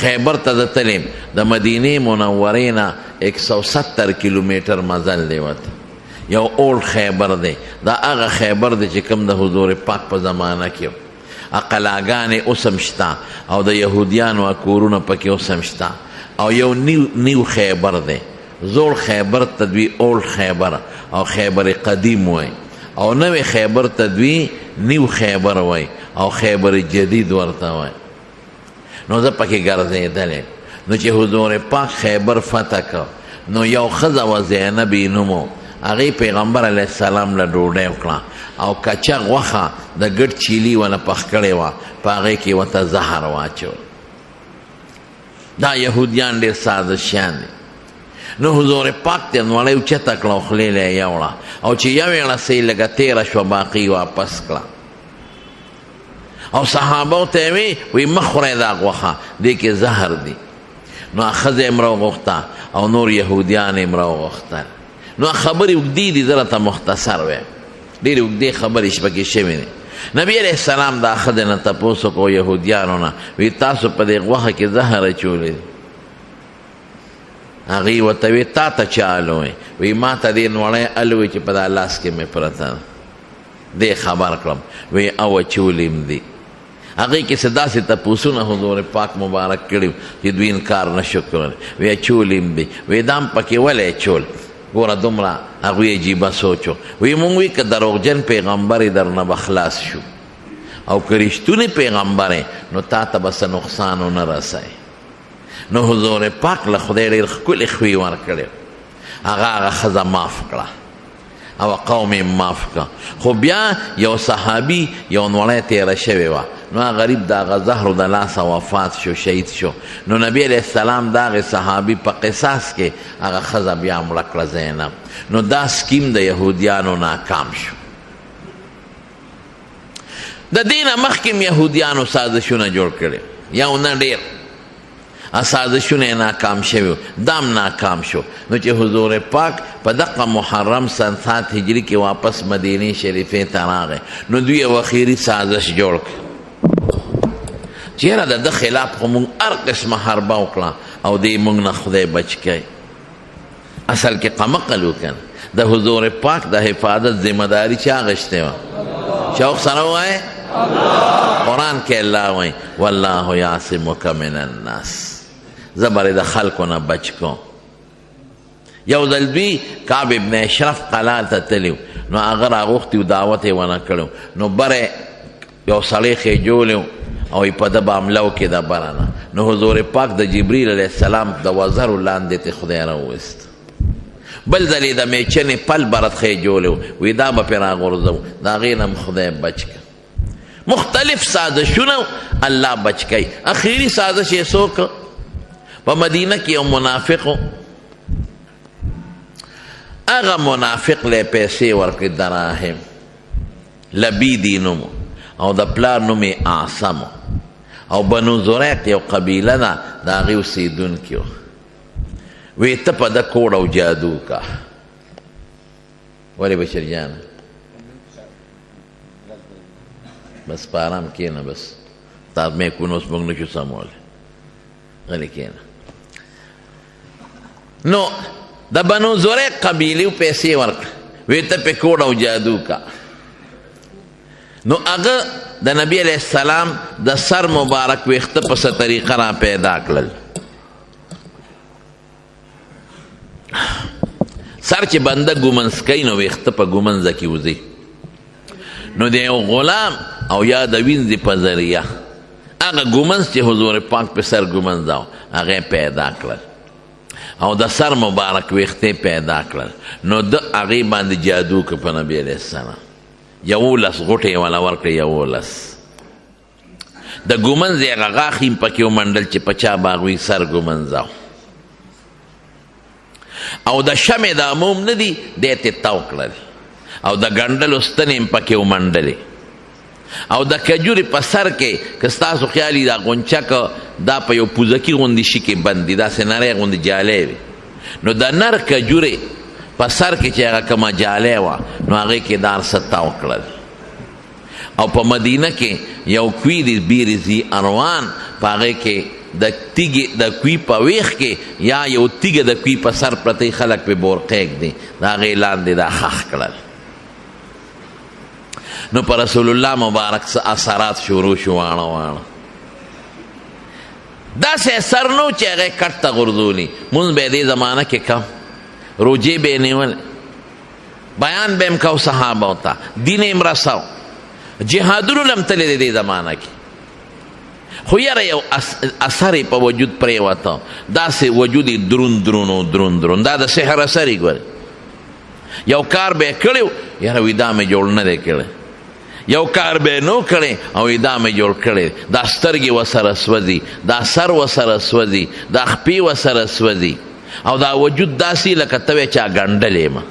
خیبر ته د تلیم د مدینې منورې نه 170 کیلومیټر مزل دی وته یو اول خیبر دی دا هغه خیبر دی چې کوم د حضور پاک په زمانه کې قلاګانې اوس هم شته او د یهودیانو کورونه پکې اوس هم شته او یو نیو خیبر دی زوړ خیبر ته دوی اول خیبر او خیبر قدیم وای او نوې خیبر ته دوی نیو خیبر وای او خیبر جدید ورته وای نو زه پکې ګرځېدلی نو چې حضور پاک خیبر فتح که نو یو ښځه وه زینبې نوم هغې پیغمبر علیه السلام له ډوډۍ وکړه او کچه غوښه د ګډ چیلي ونه پخ کړې وه په هغې کې ورته زهر واچول دا یهودیان ډېر ساده شیان دي نو حضور پاک ته نوړی اوچته کړه او خولې له یې یوړه او چې یوې ړسۍ لږه تېره شوه باقي واپس کړه او صحابو ته یې وی مه خورئ دا غوښه دې کې زهر دی نو ښځه یې م راوغوښته او نور یهودیان یې م راوغوښتل نو خبرې اوږدې دي زه راته مختصر وایم ډېرې اوږدې خبرې پکې شوې دي نبی علیه السلام دا ښځې نه تپوس وکړو یهودیانو نه وی تاسو په دې غوښه کې زهر اچولی دی هغې ورته وی تا ته چا الوی وی ما ته دې نوړی الوی چې په دا لاس کې مې پرته ده دې خبر کړم وی او اچولی م دي هغې کې څه داسې تپوسونه حضور پاک مبارک کړي چې دوی انکار نشو کولی وی اچولی م دي وی دا م پکې ولې اچول ګوره دومره هغوی عجیبه سوچو وی مونږ وی که دروغجن پیغمبر در نه به خلاص شو او که رښتونی پیغمبر نو تا ته به څه نقصان ونه رسوي نو حضور پاک له خدای ډېر ښکلې خوی ورکړی هغه ښځه معاف کړه او قوم یې معاف کړه خو بیا یو صحابي یو نوړی تېره شوې وه نو هغه غریب د هغه زهرو د لاسه وفات شو شهید شو نو نبی علیه السلام د هغې صحابي په قصاص کې هغه ښځه بیا مړه کړه زینب نو دا سکیم د یهودیانو ناکام شو د دې نه مخکې م یهودیانو سازشونه جوړ کړي یو نه ډېر سازشونه یې ناکام شوي دام ناکام شو نو چې حضور پاک په دغه محرم سن 7 هجري کې واپس مدینې شریفې ته راغی نو دوی یو اخري سازش جوړ کړ چیرې د ده خلاف خو موږ هر قسمه حربه وکړه او دې موږ نه خدای بچ کوي اصل کې قمقل وکړه د حضور پاک د حفاظت ذمه داري چا اخیستې وه شوق سره ووایې قرآن کې الله وایي والله یعصمک من الناس زه به د خلکو نه بچ کوم یو ځل دوی کعب ابن اشرف قلعه ته تلي نو هغه راغوښتي و دعوت یې ونه کړی نو بره یو سړی خېجولی او په ده به حمله وکړي د بره نه نو حضور پاک د جبریل علیه السلام د وزرو لاندې ته خدای راوویست بل ځل یې د میچنې پل برت خېجولی وی دا به پرې راغورځو د هغې نه م خدای بچ کړه مختلف سازشونه الله بچ کوي اخیری سازش یې څوک په مدینه کې یو منافق و هغه منافق له پیسې ورکړې دراهم لبیدي نوم او د پلار نوم یې اعصم او بنو زریق یو قبیله ده د هغې اوسېدونکي و وی ته په ده کوډ او جادو کا ولې بشر جان بس په آرام کښېنه بس تا میکونه اوس موږ نشو سمولی غلی کښېنه نو د بنو زریق قبیلې پیسې ورکړه وی ته پې کوډ او جادو کا نو هغه د نبی علیه السلام د سر مبارک ویښته په څه طریقه را پیدا کړل سر چې بنده ګومنځ کوي نو ویښته په ګومنځه کې وځي نو د یو غلام او یا د وینځې په ذریعه هغه ګومنځ چې حضور پاک په سر ګومنځاو هغه پیدا کړل او د سر مبارک ویښتې پیدا کړل نو د هغې باندې جادو که په نبي علیه السلام 11 غوټې والا ورکړې 11 د ګومنځ یې هغه غاښ هم پکې ومنډل چې په چا به هغوی سر ګومنځاو او د شمې د عموم نه دي دی تې تاو کړل او د ګنډلو ستنې هم پکې ومنډلې او د کجورې په سر کې که ستاسو خیال وي دا غونچک دا په یو پوزکي غوندې شي کې بند دي داسې نری غوندې جالۍ وي نو د نر کجورې په سر کې چې هغه کومه جالۍ وه نو هغې کې دا هر څه تاو کړل او په مدینه کې یو کوی دی بیر ذی اروان په هغې کې د تیږې د کوی په ویښ کې یا یو تیږه د کوی په سر پرتی خلک پې بورقیږ دي د هغې لاندې دا خښ کړل نو په رسول الله مبارک څه اثرات شروع شو واړه واړه داسې اثر نو چې هغې کټ ته غورځولي مونځ به یې دې زمانه کې کم روجې به یې نیولې بیان به یې م کو صحابو ته دین یې م رسو جهادونو لم تللی دی دې زمانه کې خو یاره یو اثر یې په وجود پرېوته داسې وجود یې درون درون درون دا د سحر اثر یې ګورې یو کار به یې کړی یاره وي دا مې جوړ نه دی کړی یو کار به یې نو کړی او دا مې جوړ کړی دا سترګې ورسره سوځي دا سر ورسره سوځي دا خپې ورسره سوځي او دا وجود داسې لکه ته وې چا ګنډلې ما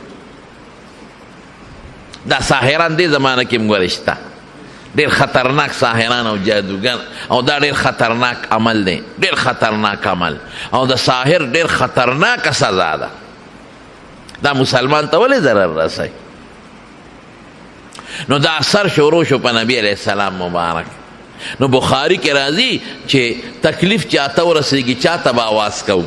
دا ساحران دې زمانه کې م ګورې شته ډېر خطرناک ساحران او جادوګر او دا ډېر خطرناک عمل دی ډېر خطرناک عمل او د ساحر ډېر خطرناکه سزا ده دا مسلمان ته ولې ضرر رسوي نو دا اثر شروع شو په نبی علیہ السلام مبارک نو بخاری کې راځي چې تکلیف چاته ورسېږي چاته به آواز کو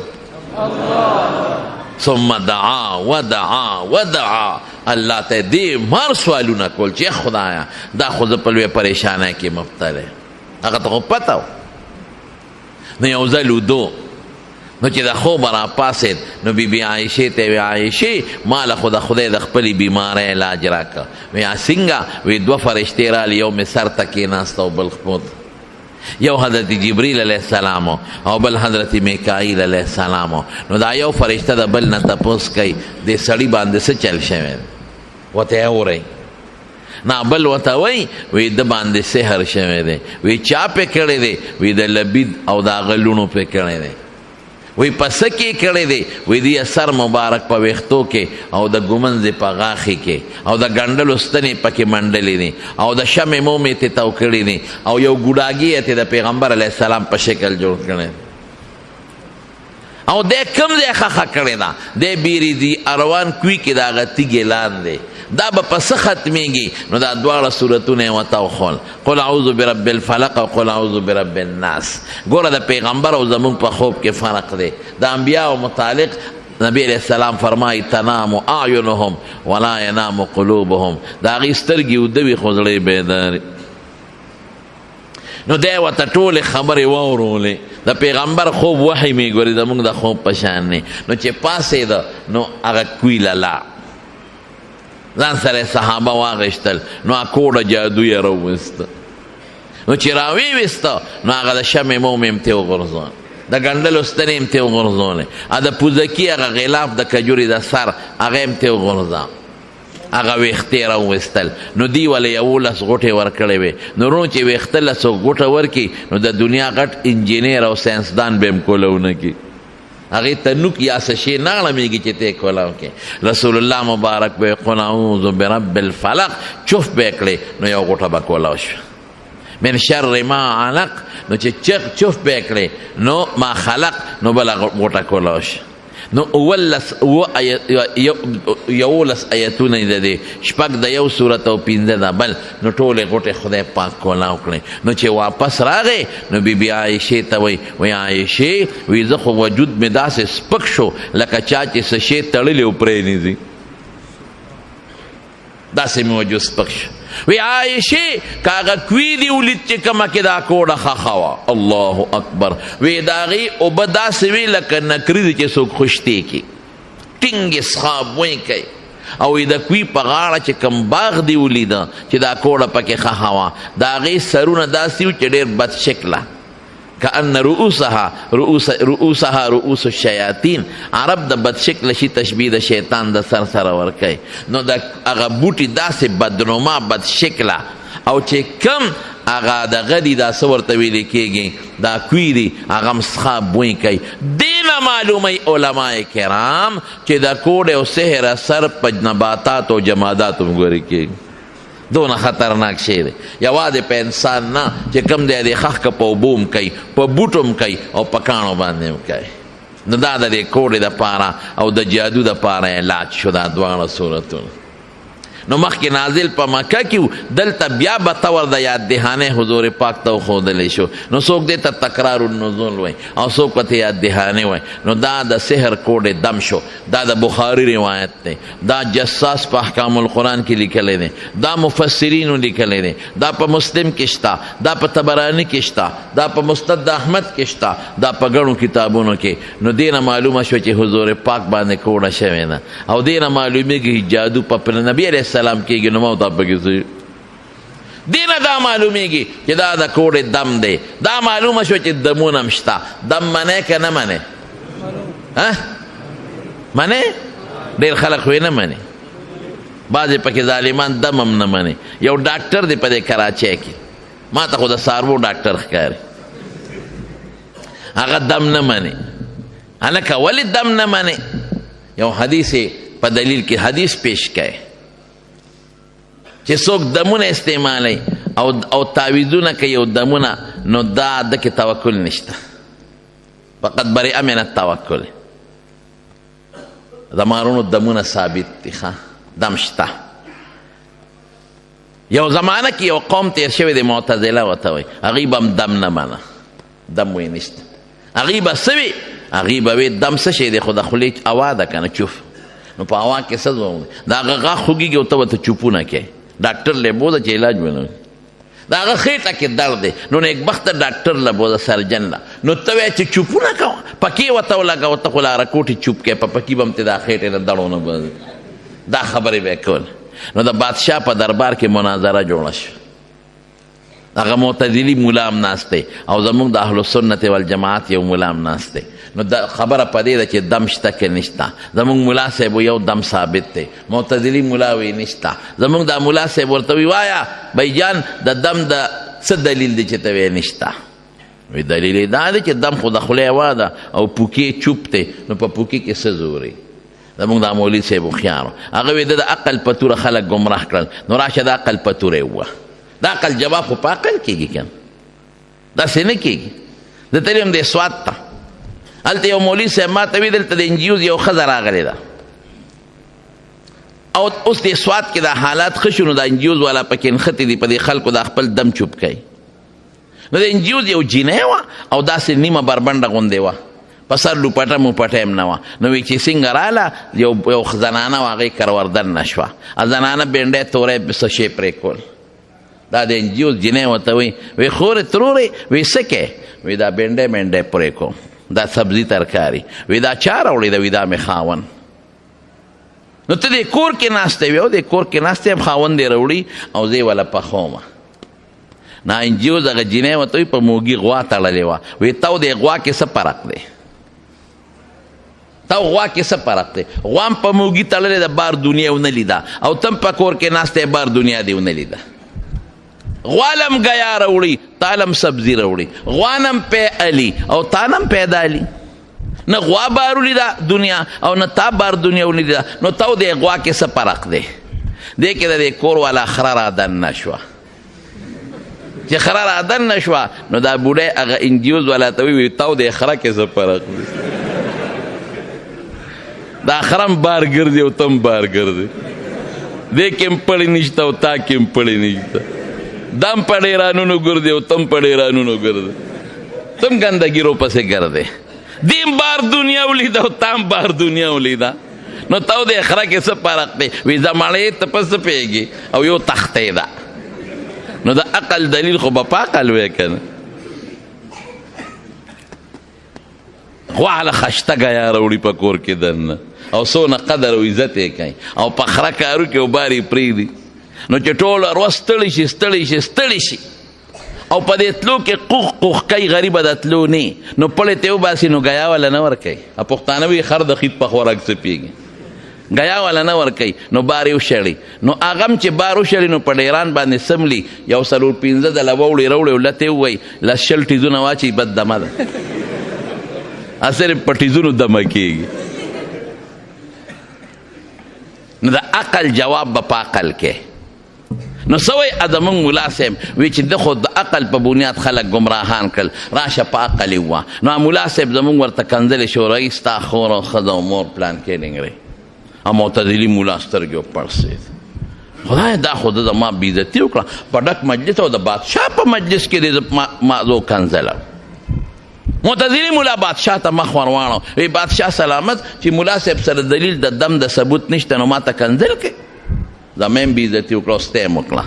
ثم دعا ودعا ودعا الله ته دې مار سوالونه کول چې خدایا دا خو زه په لویه پریشانۍ کې مبتلا هغه ته خو پته نو یو ځل ودو نو چې د خوبه راپاڅېد نو بیبي عایشې ته وی عایشې ما له خو د خدای د خپلې بیمارۍ علاج راکړه وی څنګه وی دوه فرشتې راغلې یو مې سر ته کېناسته او بل خپو یو حضرت جبریل علیہ السلام او بل حضرت میکائیل علیہ السلام نو دا یو فرشته د بل نه تپوس کوي دې سړي باندې څه چل شوی ورته یې اورئ نه بل ورته وایي وی د باندې سحر شوی دی وی چا پې کړی دی وی د لبید او د هغه لوڼو پې کړی دی وی په څه کې کړی دی وی د سر مبارک په ویښتو کې او د ګومنځې په غاښې کې او د ګنډلو ستنې پکې منډلې دي او د شمې موم یې تې تو کړي دي او یو ګوډاګي یې تې د پیغمبر علیه السلام په شکل جوړ کړی او دی کوم ځای خښه کړې ده دی بیریدي اروان کوي کې د هغه تیږې لاندې دا به په څه ختمیږي نو دا دواړه صورتونه یې ورته وښول قل اعوذ برب الفلق او قل اعوذ برب الناس ګوره د پیغمبر او زمونږ په خوب کې فرق دی د انبیاو متعلق نبی علیہ السلام فرمایي تنام اعینهم ولا ینام قلوبهم د هغې سترګې اوده وي خو زړه یې بیدار نو دی ورته ټولې خبرې واورولې د پیغمبر خوب وحی مې ګورې زمونږ د خوب په شان دی نو چې پاسېده نو هغه کوی لالا ځان سره صحابه واغشتل نو کوډه جادو یې راوویسته نو چې راویویسته نو هغه د شمې موم یې م ترې وغورځول د ګنډلو ستنې یې م ترې وغورځولې د پوزکي هغه غلاف د کجورې د سر هغه یې م ترې وغورځاو هغه ویښتې راوویستل نو دی وله 11 غوټې ورکړې وې نو رونو چې ویښته له څوک غوټه ورکړي نو د دنیا غټ انجینیر او ساینسدان به یې م کولونه کړي هغې ته نوک یا څه شی نه غړمېږي چې ته یې کولاو کې رسول الله مبارک به یې قل اعوذ برب الفلق چف به یې کړې نو یو غوټه به کولاو شوه من شر ما علق نو چې چف به یې کړې نو ما خلق نو بله غوټه کولاو شوه نو 11 آیتونه د دې شپږ د یو صورت او 15 د بل نو ټولې غوټې خدای پاک کولاو کړې نو چې واپس راغی نو بیبي عایشې ته وایي عایشې وی زه خو وجود مې داسې سپک شو لکه چا چې څه شی تړلی او پرېنیځي داسې مې وجود سپک شو وی عایشې که هغه کوي دي ولید چې کومه کې دا کوډه ښخه وه الله اکبر وی د هغې اوبه داسې وي لکه نکري دي چې څوک خشتې کړي ټینګې څښاب وی کوي او د کوي په غاړه چې کوم باغ دی ولیده چې دا کوډه پکې ښخه وه د هغې سرونه داسې وو چې ډېر بد شکله کأن رؤوسها رؤوس الشیاطین عرب د بد شکل شي تشبیه د شیطان د سر سره ورکوي نو د هغه بوټي داسې بدنما بد شکله او چې کم هغه دغه دي دا څه ورته ویلې کېږي دا کوي دي هغه هم څښاب بوی کوي دې نه معلوموي علما کرام چې د کوډ او سحر اثر په نباتات او جمادات وګورې کېږي دونه خطرناک شی دی یوازې په انسان نه چې کوم دی د خښ که په اوبو هم کوي په بوټو هم کوي او په کاڼو باندې هم کوي نو دا د دې کوډې دپاره او د جادو دپاره علاج شو دا دواړه صورتونه نو مخکې نازل په مکه کې و، دلته بیا به طور د یاد دهانه حضور پاک ته وښودلی شو. نو څوک دې ته تکرار النزول وایي او څوک ورته یاد دهانه وایي. نو دا د سحر کوډ دم شو. دا د بخاري روایت دی، دا جساس په احکام القرآن کې لیکلی دی، دا مفسرینو لیکلی دی، دا په مسلم کې شته، دا په طبراني کې شته، دا په مستد احمد کې شته، دا په ګڼو کتابونو کې. نو دې نه معلومه شو چې حضور پاک باندې کوډه شوې ده، او دې نه معلومیږي جادو په نبی علیه السلام کېږي. نو ما ورته پکې څه دې نه دا معلومیږي چې دا د کوډې دم دی. دا معلومه شو چې دمونه هم شته. دم منې که نه منې؟ منې؟ ډېر خلک خو یې نه منې، بعضې پکې ظالمان دم هم نه منې. یو ډاکټر دی په دې کراچۍ کې، ما ته خو د څاروو ډاکټر ښکاري، هغه دم نه منې. هلکه ولې دم نه منې؟ یو حدیث په دلیل کې حدیث پیش کړي چې څوک دمونه استعمالی او تعویذونه کوي او دمونه، نو دا د کې توکل نشته. فقط برئ من التوکل. د مارونو دمونه ثابت دي، دم شته. یو زمانه کې یو قوم تیر شوی دی، معتزله ورته وایي، هغوی به هم دم نه منه، دم وی نشته. هغوی به څه وي؟ هغوی به وی دم څه شی دی؟ خو د خولې هوا ده که نه، چوف. نو په هوا کې څه ځواب دی؟ د هغه غاښ خوږېږي او ته ورته چوپونه کوې. ډاکټر له بوځه چې علاج ونه، د هغه خېټه کې درد دی، نو نیکبخته ډاکټر له بوځه، سرجن له. نو ته وایې چې چوپونه کوه، پکې ورته ولګوه، ته خو لاره کوټې چوپ کوې، په پکې به هم ته دا خېټې نه دړونه به دا خبرې به یې کول. نو د بادشاه په دربار کې مناظره جوړه شوه. هغه معتزلي ملا هم ناست دی او زموږ د اهل سنت والجماعت یو ملا هم ناست دی. نو دا خبره په دې ده چې دم شته که نشته. زموږ ملا صاحب یو دم ثابت دی، معتزلي ملا وی نشته. زموږ دا ملا صاحب ورته وی وایه بھیجان د دم د څه دلیل دی چې ته وی نشته؟ وی دلیل یې دا دی چې دم خو د خولې هوا ده او پوکې چوپ دی، نو په پوکې کې څه زور دی؟ زموږ دا مولوي صاحب هوښیار و، هغه وی د عقل په توره خلک ګمراه کړل. نو راشه د عقل په توره یې ووه. د عقل جواب خو په عقل کېږي که نه، داسې نه کېږي. زه تللی یم د سوات ته، هلته یو مولوي صاحب ما ته وی دلته د انجیوز یو ښځه راغلې ده، او اوس د سوات کې دا حالات ښه شو، نو د انجیوز والا پکې نښتې دي، په دې خلکو دا خپل دم چوپ کوي. نو د انجیوز یو جینۍ وه او داسې نیمه بربنډه غوندې وه، په سر لوپټه موپټه هم نه وه. نو وی چې څنګه راله، یو زنانه وه، هغې کروردن نه شوه. زنانه بینډی توری څه شی پرېښول. دا د انجیوز جینۍ ورته وی خورې ترورې، وی څه کوې؟ وی دا بینډی مینډی پرې کوم، دا سبزي ترکاري. وی دا چا راوړې ده؟ وی دا مې خاوند. نو ته دې کور کې ناسته وې او دې کور کې ناسته یم، خاوند دې راوړي او زه یې وله پخومه. نه انجیوز هغه جینۍ ورته وی په موږي غوا تړلې وه. وی تو دې غوا کې څه فرق دی؟ تا غوا کې څه فرق دی؟ غوا هم په موږي تړلې ده، بار دنیا ونه لیده، او تم په کور کې ناسته بار دنیا دې ونه لیده. غوالم گیا راوړي، تالم سبزي راوړي، غوانم پی علی او تانم پیدا علی. نه غوا بار ولیده دنیا او نه تا بار دنیا ولیده. نو تو دې غوا کې څه فرق دی؟ دې کې د دې کور والا خره رادن نه شوه. چې خره رادن نه شوه، نو دا بوډۍ هغه انجیوز والا ته وی تو دې خره کې څه فرق دی؟ دا خرم بار ګرځي او تم بار ګرځي، دې کې هم پړې نشته او تا کې هم پړې نشته. دم په ډیرانونو ګرځي او تم په ډیرانونو ګرځي، تم ګندګي پسې ګرځي. دیم بار دنیا ولیده او تام بار دنیا ولیده. نو تو د خره کې څه فرق دی؟ وی زمړې ته په څه پوهېږي او یو تختې ده. نو د عقل دلیل خو به په عقل وی که نه. غوا هله خشته ګیا راوړي په کور کې دننه، او څونه قدر او عزت یې کوي، او په خره کارو کې او بار یې پرېږدي. نو چې ټوله ورځ ستړي شي ستړي شي ستړي شي، او په دې تلو کې قوخ قوخ کوي، غریبه د تلو نه، نو پړې ته وباسي، نو ګیا والا نه ورکوي. پښتانه وایي خر د خیت په خوراک څپېږي، ګیا والا نه ورکوي. نو بار یې وشړي، نو هغه هم چې بار وشړي، نو په ډیران باندې سملي، یو 4-5 د لووړې راوړې او لته ووایي 10 ټیزونه واچي، بد دمه ده. صرف په ټیزونو دمه کېږي. نو د عقل جواب به په عقل کې. نو سوی ادمون ملا صاحب وی چې د خود د عقل په بنیاد خلک گمراهان کړل، راشه په عقل یې ووه. نو ملا صاحب زمونږ ورته کنځلې شو، رئیس ستا خور او ښځه او مور پلان کې ډنګرې، او معتدلي ملا سترګې وپړسېد. خدای دا خو د ما بېعزتي وکړه په ډک مجلس او د بادشاه په مجلس کې دې ما زه کنځلم. معتزلي ملا بادشاه ته مخ ور واړو وی بادشاه سلامت چې ملا صاحب سره دلیل د دم د ثبوت نشته نو ما ته کنځل کوي. زما هم بېعزتي وکړه او ستا یې وکړه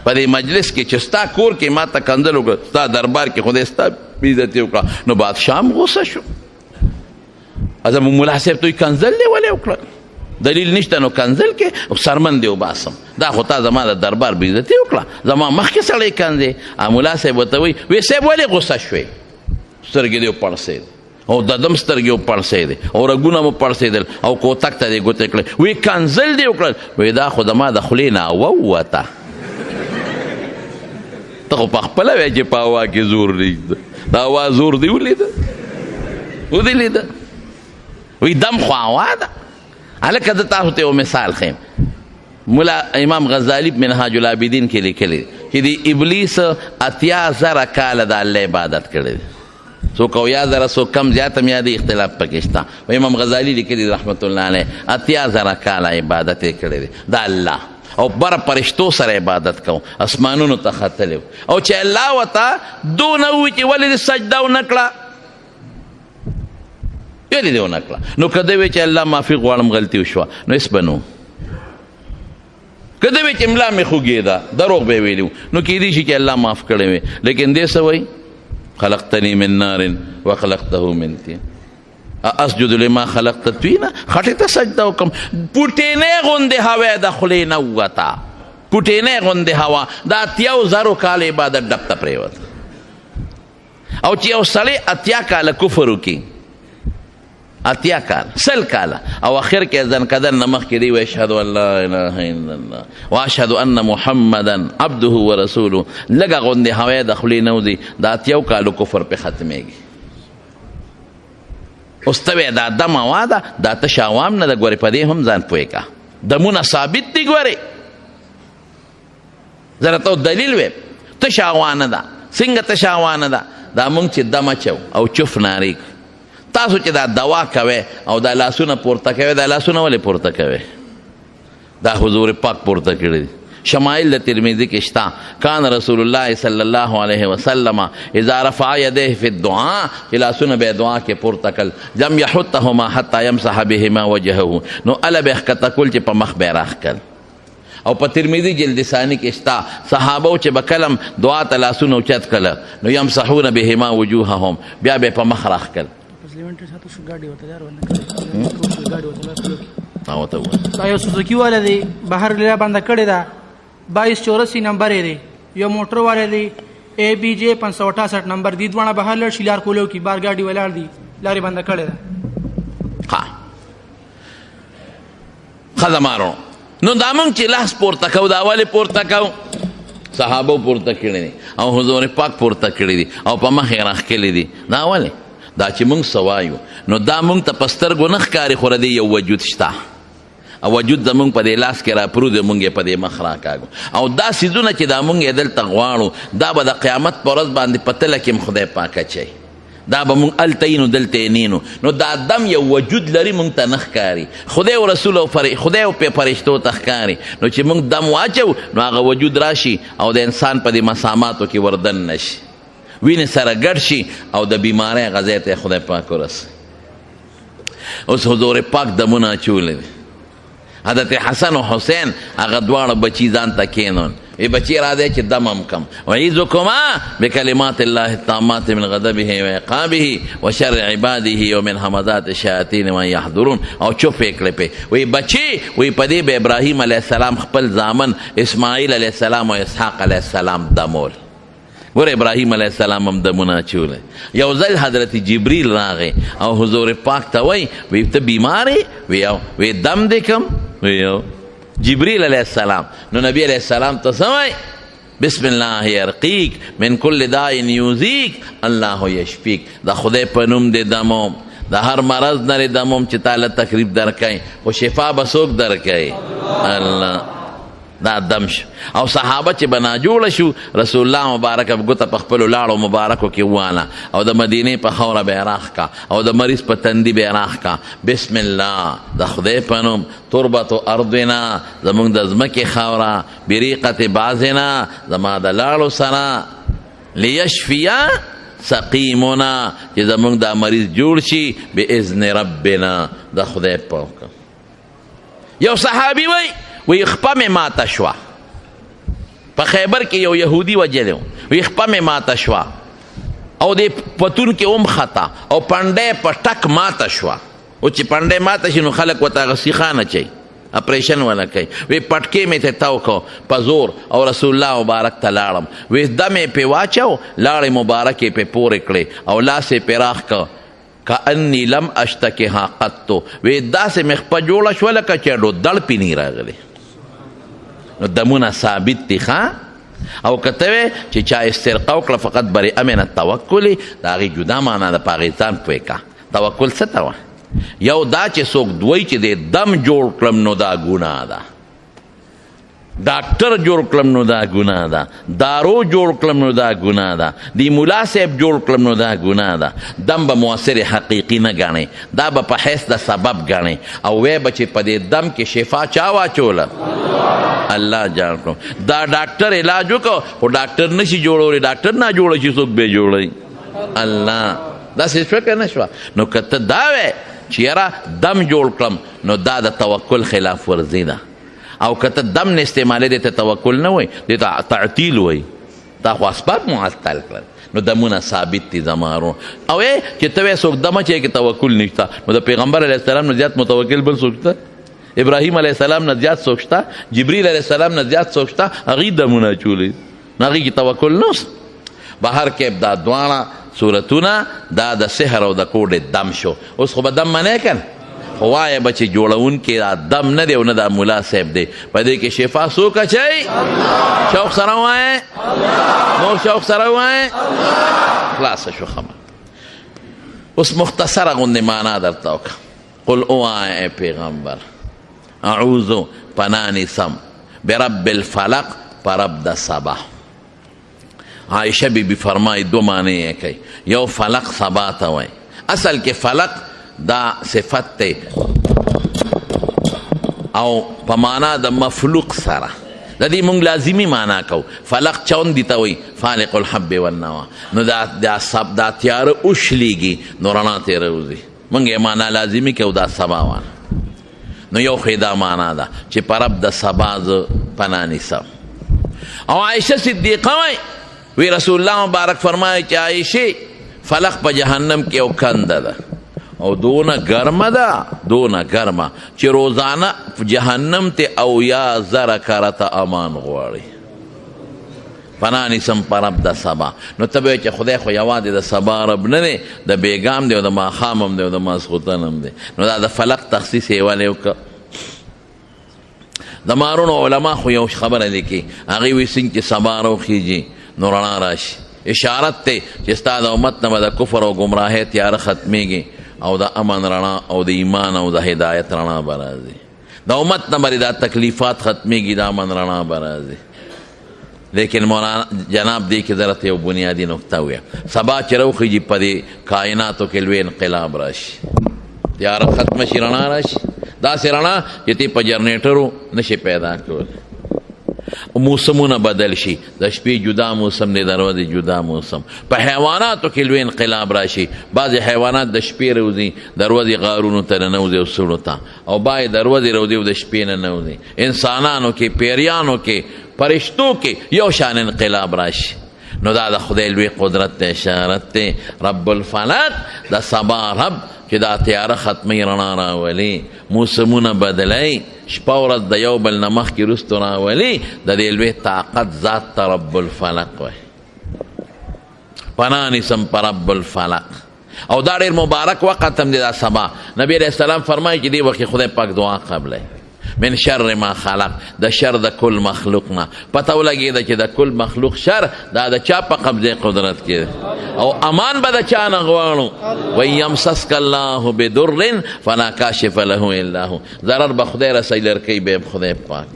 په دې مجلس کې چې ستا کور کې ما ته کنځل وکړه ستا دربار کې خدای ستا بېعزتي وکړه نو بادشاه هم غوسه شو. زموږ ملا صاحب ته یې کنځل دی ولې وکړه دلیل نشته نو کنځل کې او سرمن دی وباسم دا خو تا زما د دربار بېعزتي وکړه زما مخکې سړی کنځې. ملا صاحب ورته وی صاحب ولې غوسه شوې سترګې دې وپړسېد او د دم سترګې وپړسېدې او رګونه مو پړسېدل او کوتک ته دې ګوتې کړې وی کنځل دې وکړل وی دا خو زما د خولې نه ووته ته خو پخپله وایې چې په هوا کې زور نشته د هوا زور دې ولیده ودې لیده وی دم خو هوا ده. هلکه زه تاسو ته یو مثال ښیم ملا امام غزالی منهاج العابدین کې لیکلی چې د ابلیس 80,000 کاله د الله عبادت کړی دی. څوک 80,000 څوک کم زیات هم یادي اختلاف پکې شته. امام غزالی لیکلی رحمت الله علیه 80,000 کاله عبادت یې کړی دی د الله او بر پرشتو سره عبادت کو اسمانونو ته ختلی او چې الله ورته دونه ووایي چې ولې دې سجده ونه کړه ولې دې ونه کړه نو که دې وایي چې الله معافي غواړم غلطي وشوه نو هېڅ به نه که دې وایي چې ملا مې خوږېده دروغ به یې ویلي نو کیدای شي چې الله معاف کړی وي لیکن دې څه وایي خلقتني من نار وخلقته من طين اسجد لما خلقت طينا خټې ته سجده وکړم پوټینې غوندې هوا د خولې نه ووته پوټینې غوندې هوا دا 80,000 کال عبادت ډب ته پرېوته او چې یو سړی 80 کاله کفر وکړي 80 کال 100 کاله او اخر کې ځن قدر نه مخکې دی واشهد ان لا اله الا الله واشهد ان محمدا عبده ورسوله لږه غوندې هوا د خولې نه وځي دا 80 کالو کفر پې ختمېږي. اوس ته وایې دا دم هوا ده دا تش عوام نه ده ګورې په دې هم ځان پوهېږه دمونه ثابت دي ګورې زه راته دلیل ویم تش هوا نه ده څنګه تش هوا نه ده دا مونږ چې دم اچو او چف نارې تاسو چې دا دوا کوئ او دا لاسونه پورته کوئ دا لاسونه ولې پورته کوئ دا حضور پاک پورته کړي دي. شمائل د ترمذی کې شته کان رسول الله صلی الله علیه وسلم اذا رفع یدیه فی الدعاء چې لاسونه به دعا کې پورته کړل لم یحطهما حتی یمسح بهما وجهه نو اله به ښکته کول چې په مخ به یې راښکل. او په ترمذی جلد ثانی کې شته صحابه چې به کلم دعا ته لاسونه اوچت کړه نو یمسحون بهما وجوههم بیا به په مخ راښکل. دا یو سوزوکی والا دی بهر لرا باندې کړی دا 2284 نمبر دی یو موټر والا دی ABJ 568 نمبر دی دوانه بهر لر شیلار کولو کی بار ګاډي ولار دی لاري باندې کړی دا ها خدمارو نو دا مونږ چې لاس پورته کو دا والي پورته کو صحابه پورته کړی دي او حضور پاک پورته کړی دي او په مخ یې راښکلي دي دا ولې دا چې مونږ سوایو نو دا مونږ ته په سترګو نه ښکاري خو ردې یو وجود شته او وجود زمونږ په دې لاس کې راپرو دی مونږ یې په دې مخ راکاږو او دا څیزونه چې دا مونږ یې دلته غواړو دا به د قیامت په ورځ باندې په تله کې هم خدای پاک اچوي دا به مونږ هلته یې نو دلته یې نینو نو دا دم یو وجود لري مونږ ته نه ښکاري خدای او رسول او خدای او فرشتو ته ښکاري نو چې مونږ دم واچو نو هغه وجود راشي او د انسان په دې مساماتو کې وردن نشي وینې سره ګډ شي او د بیمارۍ غذای ته خدای پاک ورسوي. اوس حضور پاک دمونه اچولی دي حضرت حسن و حسین هغه دواړه بچي ځان ته کېنول ای بچی راځئ چې دم هم کم وعیذکما بکلمات الله التامات من غضبه وعقابه وشر عباده ومن همزات الشیاطین وان یحضرون او چوپ یې کړی پې وی بچی وی په دې به ابراهیم علیه السلام خپل زامن اسماعیل علیه السلام او اسحاق علیه السلام دمول ګوره ابراهیم علیه السلام هم دمونه اچولی یو ځل حضرت جبریل راغی او حضور پاک ته وی ته بیمار یې وی دم دې کم وی جبریل علیه السلام نو نبی علیه السلام ته څه وایي بسم الله یرقیک من کل داء یؤذیک الله یشفیک د خدای په نوم دې دموم د هر مرض نه دې دموم چې تعالی تکلیف درکوي خو شفا به څوک درکوي الله دا دم شو او صحابه چې به ناجوړه شو رسول الله مبارک به ګوته په خپلو لاړو مبارکو کې واله او د مدینې په خاوره به یې راښ کا او د مریض په تندي به یې راښ کا بسم الله د خدای په نوم تربتو ارضنا زمونږ د ځمکې خاوره بریقت بعضنا زما د لاړو سره لیشفیا سقیمنا چې زمونږ دا مریض جوړ شي باذن ربنا د خدای په حکم. یو صحابي وی خپه مې ماته شوه په خیبر کې یو یهودي وجلی وی خپه مې ماته شوه او د پتون کې هم خطا او پنډی په ټک ماته شوه او چې پنډی ماته شي نو خلک ورته هغه سیخان اچوي اپریشن والا کوي وی پټکې مې ته تاو کو په زور او رسول الله مبارک ته لاړم وی دم یې پې واچو لاړې مبارک یې پې پورې کړې او لاس یې پې راښ که کأنی لم اشتکها قطو وی داسې مې خپه جوړه شوه لکه چې ډو دړ پې نی راغلی نو دمونه ثابت دي ښه او که ته وې چې چا استرقه وکړه فقط برئه من التوکل د هغې جدا معنا ده په هغې ځان پوه کا توکل څه ته وه یو دا چې څوک دوی چې د دم جوړ کړم نو دا ګناه ده ډاکټر جوړ کړم نو دا ګناه ده دارو جوړ کړم نو دا ګناه ده د ملا صاحب جوړ کړم نو دا ګناه ده دم به مؤثر حقیقي نه ګڼئ دا به په حیث د سبب ګڼئ او وی به چې په دې دم کې شفا چا واچوله الله جان کړو دا ډاکټر علاج وکړو خو ډاکټر نشي جوړولی ډاکټر نه جوړه شي څوک به جوړوي الله داسې شوه که نه شوه نو که ته دا وی چې یاره دم جوړ کړم نو دا د توکل خلاف ورزي ده او که ته دم نه استعمالوې دې ته توکل نه وایي دې ته تعطیل وایي تا خو اسباب معطل کړل نو دمونه ثابت دي زمارو او چې ته وایې څوک دم اچوي کې توکل نشته نو د پیغمبر علیه السلام نه زیات متوکل بل څوک شته ابراهیم علیه السلام نه زیات څوک شته جبریل علیه السلام نه زیات څوک شته هغوی دمونه اچولی نو هغوی کې توکل نوست بهر کې دا دواړه صورتونه دا د سحر او د کوډې دم شو اوس خو به دم منې که خو وایه به چې جوړونکي دا دم نه دی او نه دا ملا صاحب دی په دې کې شفا څوک اچوي شوق سره ووایې نور شوق سره ووایې خلاصه شو خبره اوس مختصره غوندې معنا درته وکړه قل ووایه ای پیغمبر اعوذ پناه نیسم برب الفلق په رب د سبا عائشه بی بی فرمای دو معنی یې کوي یو فلق سبا ته وایي اصل کې فلق دا صفت ته او په معنا د مفلوق سره د دې مونږ لازمی معنا کو فلق چون دي ته وایي فالق الحب والنوى نو دا تیاره اوشلیږي نو رڼا ترې راوځي مونږ یې معنا لازمی کو دا سبا وانه نو یو خو دا معنا ده چې په رب د سبا زه پناه نیسم او عایشه صدیقه وایي وی رسول الله مبارک فرمایي چې عایشې فلق په جهنم کې یو کنده ده او دونه ګرمه ده دونه ګرمه چې روزانه جهنم ته او یا زره کرته امان غواړي پناه نیسم په رب د سبا نو ته به چې خدای خو یوازې د سبا رب نه دی د بیګام دی او د ماښام هم دی او د ماسخوتن هم دی نو دا د فلق تخصیص یې ولې وکړه د مارونو علما خو یو خبره لیکي هغوی وایي څنګه چې سبا راوخیږي نو رڼا راشي اشارت دی چې ستا د امت نه به د کفر او ګمراهۍ تیاره ختمیږي او د امن رڼا او د ایمان او د هدایت رڼا به راځي د امت نه به دا تکلیفات ختمیږي د امن رڼا به راځي لیکن مولانا جناب دی کې درته یو بنیادی نقطه ویه سبا چې راوخیږي په دې کائناتو کې لوی انقلاب راشي تیاره ختمه شي رڼا راشي داسې رڼا چې تی په جرنیټرو نشي پیدا کولی موسمونه بدل شي د شپې جدا موسم دی د ورځې جدا موسم په حیواناتو کې لوی انقلاب راشي بعضې حیوانات د شپې روځي د ورځې غارونو ته ننوځي او سړو ته او باید د ورځې روځي او د شپې ننوځي انسانانو کې پیریانو کې فرشتو کې یو شان انقلاب راشي نو دا د خدای لوی قدرت ته اشارت دی رب الفلق د سبا رب چې دا تیاره ختمي رڼا راولي موسمونه بدلی شپه ورځ د یو بل نه مخکې وروستو راولي د دې لوی طاقت ذات ته رب الفلق وایي پناه نیسم په رب الفلق او دا ډېر مبارک وخت هم دی دا سبا نبی علیه السلام فرمایي چې دې وخت کې خدای پاک دعا قبلوي من شر ما خلق د شر د کل مخلوق نه پته ولګېده چې د کل مخلوق شر دا د چا په قبضه قدرت کې او امان به د چا نه غواړو وان یمسسک الله بدر فلا کاشف له الا هو ضرر به خدای رسوي لرکوي به خدای پاک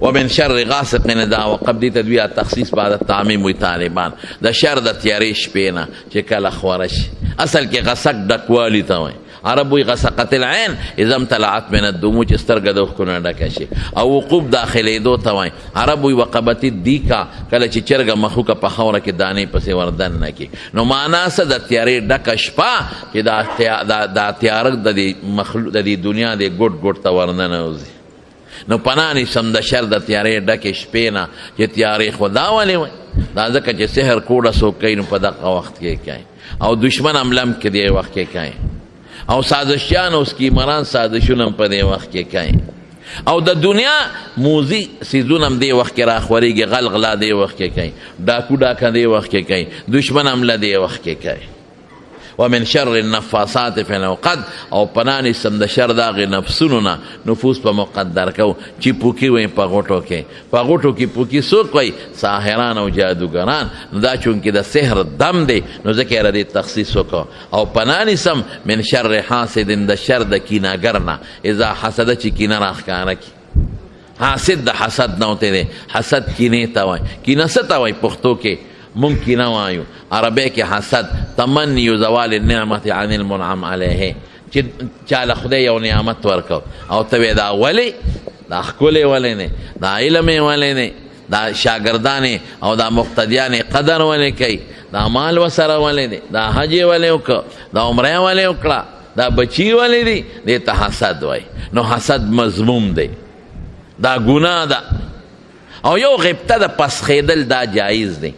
ومن شر غاسق اذا وقب دي تدویه تخصیص بعد التعمیم وی طالبان د شر د تیارې شپې نه چې کله خوره شي. اصل کې غسق ډکوالی ته وایي. عرب وی غسقت العين اذا امتلعت من الدموع چې سترګه د اوښکو نه ډکه شي. او وقوب داخلېدو ته وایي. عرب وی وقبت الدیکا کله چې چرګه مخوکه په خاوره کې دانې پسې وردن نه کړي. نو معنا څه د تیارې ډکه شپه چې دا تیاره د دې دنیا د ګوټ ګوټ ته ورننوځي. نو پناه نیسم د شر د تیارې ډکې شپې نه چې تیارې خو دا ولې وایي دا ځکه چې سحر کوډه څوک کوي نو په دغه وخت کې کوي او دشمن هم لم کې دې وخت کې کوي او سازشیان او سکیمران سازشونه هم په دې وخت کې کوي او د دنیا موزي سیزونه هم دې وخت کې راخورېږي غلغلا دې وخت کې کوي ډاکو ډاکه دې وخت کې کوي دشمن هم له دې وخت کې کوي. ومن شر النفاثات فی العقد او پناه نیسم د شر د هغې نفسونو نه نفوس په مقدر کو چې پوکي وایي په غوټو کې په غوټو کې پوکي څوک وایي ساحران او جادوګران. نو دا چونکې د سحر دم دی نو ځکه یې ردې تخصیص وکړو. او پناه نیسم من شر حاسد د شر د کینهګر نه اذا حسده چې کینه راښکاره کړي. حاسد د حسد نه وتی دی. حسد کینې ته وایي. کینه څه ته وایي پښتو کې مونږ کینه وایو. عربی کې حسد تمنی زوال النعمت عن المنعم علیه چې چاله خدای یو نعمت ورکو او ته وایې دا ولې دا ښکلی ولې نه دا علم یې ولې نه دا شاګردانې او دا مقتدیانې قدر ولې کوي دا مال ورسره ولې دی دا حج یې ولې وکړه دا عمره یې ولې وکړه دا بچي ولې دي دې ته حسد وایي. نو حسد مضموم دی دا ګناه ده. او یو غبطه د پسخېدل دا جایز دی.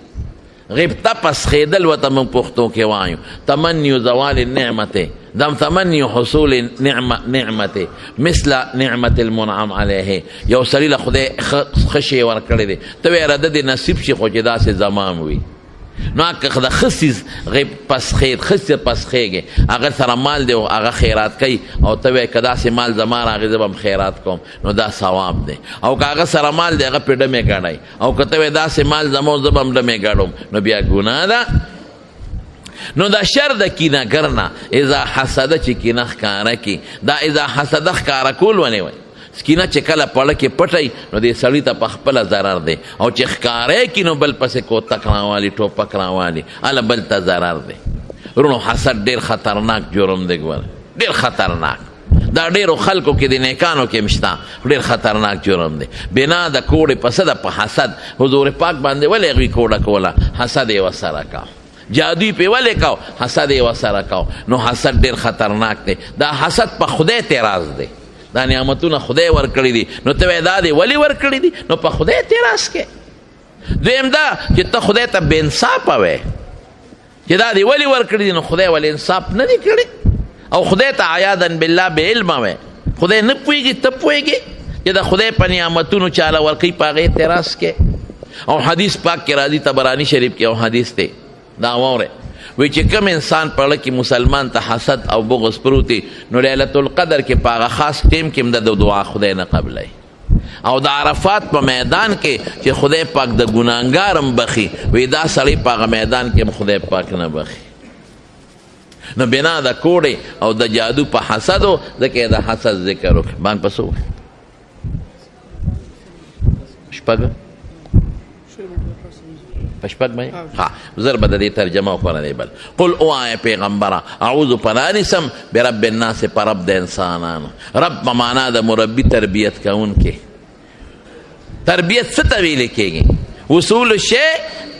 غبطه پسخېدل ورته موږ پښتو کې وایو تمنی زوال النعمت دم تمنی حصول نعمت مثل نعمت المنعم علیه. یو سړي له خدای ښه شی ورکړی دی ته وایې راده دې نصیب شي خو چې داسې زمام وي. نو که د ښه څیز ښه څه پسخېږي هغه سره مال دی او هغه خیرات کوي او ته وایې که داسې مال زما راغی زه به هم خیرات کوم نو دا ثواب دی. او که هغه سره مال دی هغه پې ډمې ګڼئ او که ته وایې داسې مال زما زه به هم ډمې ګڼم نو بیا ګناه ده. نو دا شر د کینهګر نه اذا حسده چې کینه ښکاره کړي دا اذا حسده ښکاره کول ونې وایي. کینه چې کله پړه کې پټئ نو دې سړي ته په خپله ضرر دی او چې ښکاره کړي نو بل پسې کوتک راوالي ټوپک راوالي هله بل ته ضرر دی. ورونو حسد ډېر خطرناک جرم دی ګوره ډېر خطرناک. دا ډېرو خلکو کې د نیکانو کې هم شته ډېر خطرناک جرم دی. بنا د کوړې په څه ده په حسد. حضور پاک باندې ولې هغوی کوډه کوله حسد یې ورسره کو جادوی پې ولې کو حسد یې ورسره کو. نو حسد ډېر خطرناک دی. دا حسد په خدای اعتراض دی. دا نعمتونه خدای ورکړي دي نو ته وایې دا دې ولې ورکړي دي نو په خدای اعتراض کې. دویم دا چې ته خدای ته بې انصافه وایې چې دا دې ولې ورکړي دي نو خدای ولې انصاف نه دی کړی. او خدای ته عیاذا بالله بې علمه وایې خدای نه پوهېږي ته پوهېږې چې د خدای په نعمتونو چاله ورکوي په هغې اعتراض کې. او حدیث پاک کې راځي طبراني شریف کې یو حدیث دی دا واورئ وی چې کوم انسان په اړه کې مسلمان ته حسد او بغض پروت دی نو لیلة القدر کې په هغه خاص ټیم کې هم د دعا خدای نه قبلوي. او د عرفات په میدان کې چې خدای پاک د ګناهګار هم بخي وی دا سړی په هغه میدان کې هم خدای پاک نه بخي. نو بنا د کوړې او د جادو په حسدو ځکه یې د حسد ذکر وکړي. بانګ په څه وکړي شپږ پشپک باندې ها زر به د دې ترجمه وکړه دی بل قل اوایه پیغمبره اعوذ پناه نیسم برب الناس په رب د انسانانو. رب په معنا د مربي تربیت کوونکی. تربیت څه ته ویل کېږي؟ وصول الشی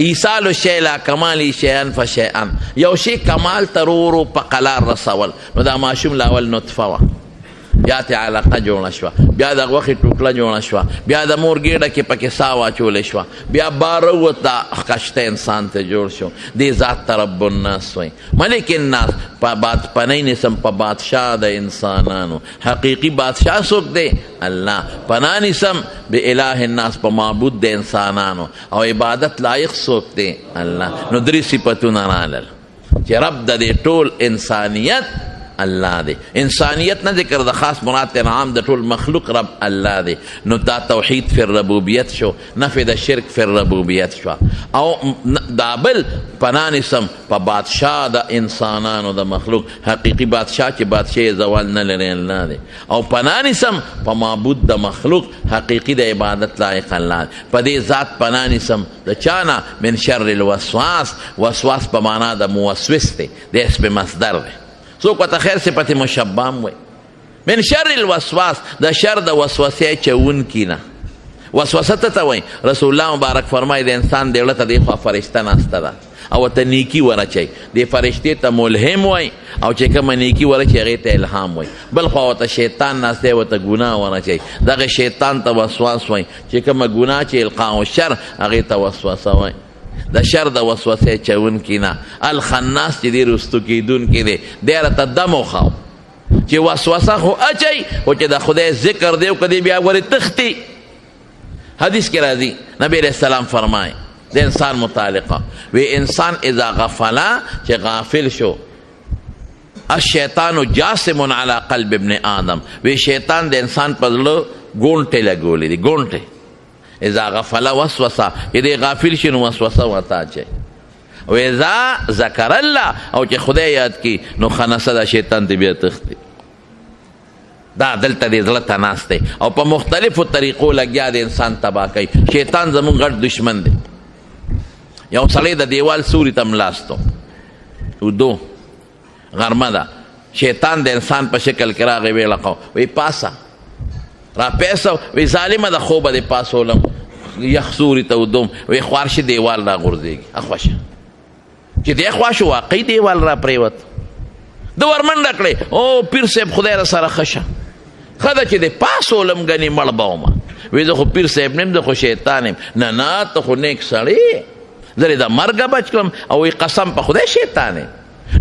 ایصال الشی لا کمال شیئا فشیئا. یو شی کمال ته ورو ورو په قلار رسول. نو دا ماشوم له اول نطفه وه بیا ته علقه جوړه شوه بیا د غوښې ټوکله جوړه شوه بیا د مور ګېډه کې پکې ساه واچولی شوه بیا باره ووته ښکشته انسان ته جوړ شو. دې ذات ته رب الناس وایي. ملک الناس پنۍ نیسم په بادشاه د انسانانو. حقیقي بادشاه څوک دی؟ الله. پناه نیسم به اله الناس په معبود د انسانانو. او عبادت لایق څوک دی؟ الله. نو درې صفتونه رالل چې رب د دې ټول انسانیت الله دی. انسانیت نه ذکر د خاص مراد تر عام د ټول مخلوق رب الله دی. نو دا توحید فی الربوبیت شو، نفی د شرک فی الربوبیت شو. او دا بل پناه نیسم په بادشاه د انسانانو د مخلوق، حقیقي بادشاه چې بادشاه زوال نه لري الله دی. او پناه نیسم په معبود د مخلوق، حقیقي د عبادت لایق الله دی. په دې ذات پناه نیسم د چانا من شر الوسواس. وسواس په معنا د موسوس دی، د اسم مصدر دی. څوک ورته خیر صفت مشبه هم وایي. من شر الوسواس، د شر د وسوسې چونکي نه. وسوسه ته وایي رسول الله مبارک فرمایي د انسان د زړه ته دی خوا فرشته ناسته ده او ورته نیکي ورچوي. دې فرشتې ته ملهم وایي، او چې کومه نیکي ورچوي هغې ته الهام وایي. بل خوا ورته شیطان ناست دی ورته ګناه ورچوي، دغه شیطان ته وسواس وایي. چې کومه ګناه چې القاء الشر هغې ته وسوسه وایي. د شر د وسوسې چونکي نه. الخناس چې دی رستو کېدونکی دی، دی راته دم وخاو چې وسوسه خو اچوي، خو چې د خدای ذکر دی او که دی بیا ورې تښتي. حدیث کې راځي نبی علیہ السلام فرمایي د انسان متعلقه، وی انسان اذا غفلا، چې غافل شو، الشیطان جاسم علی قلب ابن آدم، وی شیطان د انسان په زړه ګونټې لګولې دي، ګونټې. اذا غفلا وسوسه، چې دی غافل شي نو وسوسه ورته اچوي. و اذا ذکر الله، او چې خدای یاد کی نو خنسه د شیطان ته بیا تښتي. دا دلته دې زړه ته ناست دی او په مختلفو طریقو لګیا د انسان تباه کوي. شیطان زمونږ غټ دشمن دی. یو سړی د دیوال سوري ته ملاستو، ودو غرمه ده، شیطان د انسان په شکل کې راغی، ویې لقو وی پاسه را پیسه، وی ظالمه د خوبه د پاسولم یخ سوري ته ودوم، وی خوارشي دیوال را غورځېږي. اخواشه چې دی خواشو واقعي دیوال را پریوت. د ورمنډه کړې، او پیر صاحب خدای را سره ښه شه، ښه ده چې د پاسولم ګنې مړ به ومه. وی زه خو پیر صاحب نیم، زه خو شیطان یم. نه نه ته خو نیک سړی، زه د مرګه بچ کړم. او وی قسم په خدای شیطان یم.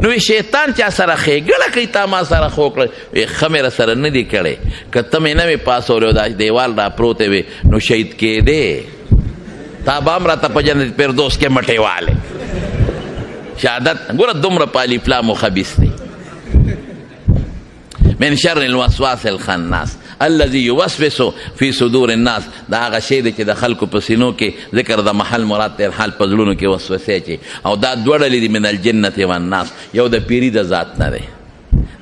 نو وی شیطان چا سره ښېګړه کوي، تا ما سره خو کړه. وی ښه مې را سره نه دي کړی، که ته مې نه وې پاسولی او دا دیوال را پروتی وې نو شهید کېدې. تا به هم راته په جنت فردوس کې مټې والې. شهادت ګوره دومره په الف لام و خبیث دی. من شر الوسواس الخناس الذي يوسوس في صدور الناس. دا هغه شی دی چې د خلکو په سینو کې، ذکر د محل مراد تر حال په زړونو کې وسوسې اچي. او دا دوه ډلې دي من الجنة والناس. یو د پیري د ذات نه دی،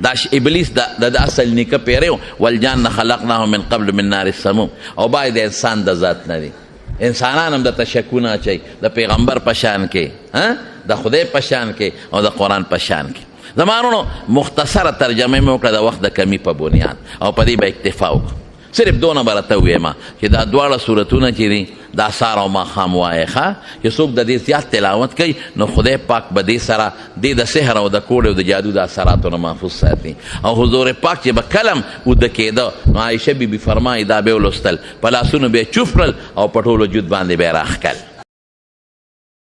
دا ابلیس د اصل نیکه پیری و، والجان خلقناه من قبل من نار السموم. او باید د انسان د ذات نه دی. انسانان هم د تشکونه اچي، د پیغمبر په شان کې، د خدای په شان کې، او د قرآن په شان کې. زمانونو مختصره ترجمه مې وکړه د وخت د کمی په بنیاد، او په دې به اکتفا وکړو. صرف دونه به راته ووایم چې دا دواړه صورتونه چې دي دا سهار او ماښام وایې ښه، چې څوک د دې زیات تلاوت کوي نو خدای پاک به دې سره دې د سحر او د کوډ او د جادو د اثراتو نه محفوظ ساتي. او حضور پاک چې به کلم اوده کېده نو عایشه بیبي فرمایي دا به یې ولوستل، په لاسونو به یې چوف کړل او په ټول وجود باندې به یې راښکل.